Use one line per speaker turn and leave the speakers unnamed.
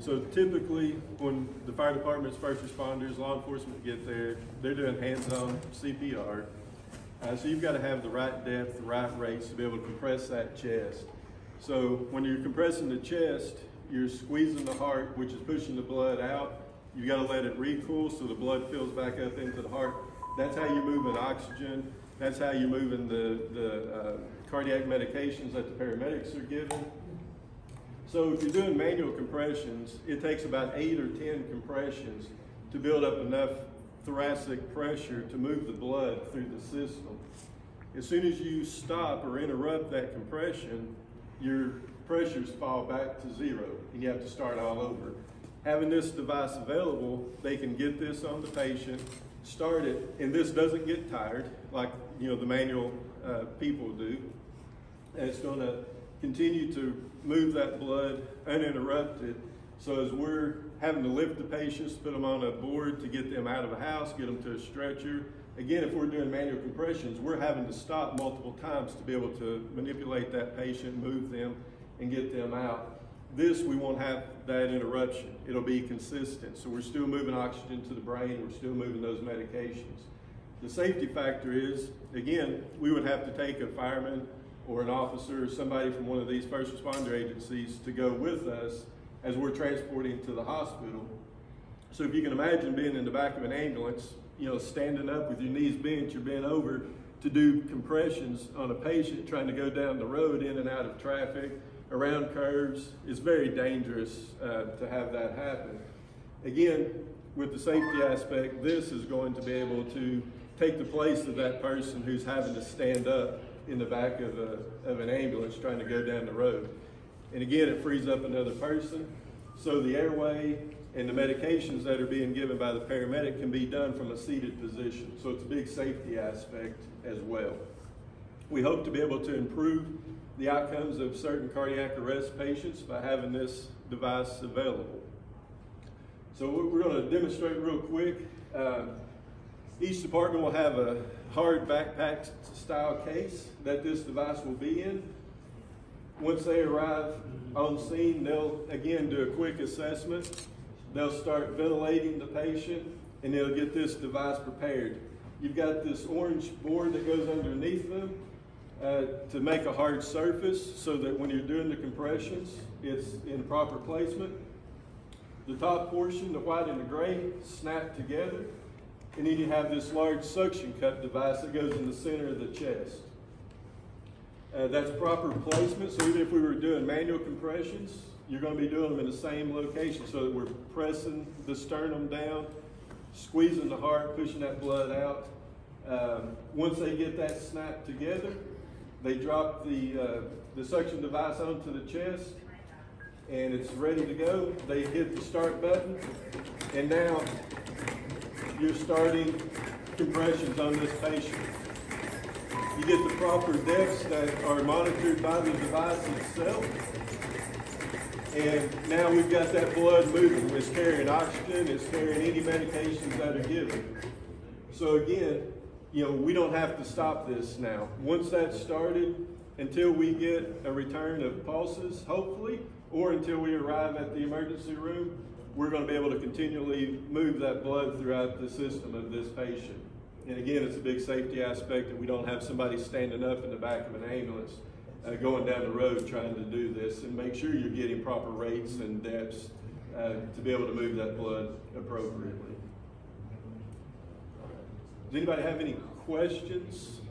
So typically when the fire departments, first responders, law enforcement get there, they're doing hands-on CPR. So you've got to have the right depth, the right rates to be able to compress that chest. So when you're compressing the chest, you're squeezing the heart, which is pushing the blood out. You got to let it recool so the blood fills back up into the heart. That's how you're moving oxygen. That's how you're moving the cardiac medications that the paramedics are giving. So if you're doing manual compressions, it takes about 8 or 10 compressions to build up enough thoracic pressure to move the blood through the system. As soon as you stop or interrupt that compression, your pressures fall back to 0 and you have to start all over. Having this device available, they can get this on the patient, start it, and this doesn't get tired like the manual people do. And it's going to continue to move that blood uninterrupted. So as we're having to lift the patients, put them on a board to get them out of a house, get them to a stretcher. Again, if we're doing manual compressions, we're having to stop multiple times to be able to manipulate that patient, move them, and get them out. This, we won't have that interruption. It'll be consistent. So we're still moving oxygen to the brain, we're still moving those medications. The safety factor is, again, we would have to take a fireman or an officer or somebody from one of these first responder agencies to go with us as we're transporting to the hospital. So if you can imagine being in the back of an ambulance, standing up with your knees bent, you're bent over to do compressions on a patient trying to go down the road in and out of traffic, around curves. It's very dangerous to have that happen. Again, with the safety aspect, this is going to be able to take the place of that person who's having to stand up in the back of an ambulance trying to go down the road. And again, it frees up another person. So the airway and the medications that are being given by the paramedic can be done from a seated position. So it's a big safety aspect as well. We hope to be able to improve the outcomes of certain cardiac arrest patients by having this device available. So we're going to demonstrate real quick. Each department will have a hard backpack style case that this device will be in. Once they arrive on scene, they'll again do a quick assessment. They'll start ventilating the patient and they'll get this device prepared. You've got this orange board that goes underneath them to make a hard surface so that when you're doing the compressions, it's in proper placement. The top portion, the white and the gray, snap together. And then you have this large suction cup device that goes in the center of the chest. That's proper placement, so even if we were doing manual compressions, you're going to be doing them in the same location so that we're pressing the sternum down, squeezing the heart, pushing that blood out. Once they get that snapped together, they drop the suction device onto the chest, and it's ready to go. They hit the start button, and now you're starting compressions on this patient. You get the proper depths that are monitored by the device itself. And now we've got that blood moving. It's carrying oxygen, it's carrying any medications that are given. So again, we don't have to stop this now. Once that's started, until we get a return of pulses, hopefully, or until we arrive at the emergency room, we're going to be able to continually move that blood throughout the system of this patient. And again, it's a big safety aspect that we don't have somebody standing up in the back of an ambulance going down the road trying to do this, and make sure you're getting proper rates and depths to be able to move that blood appropriately. Does anybody have any questions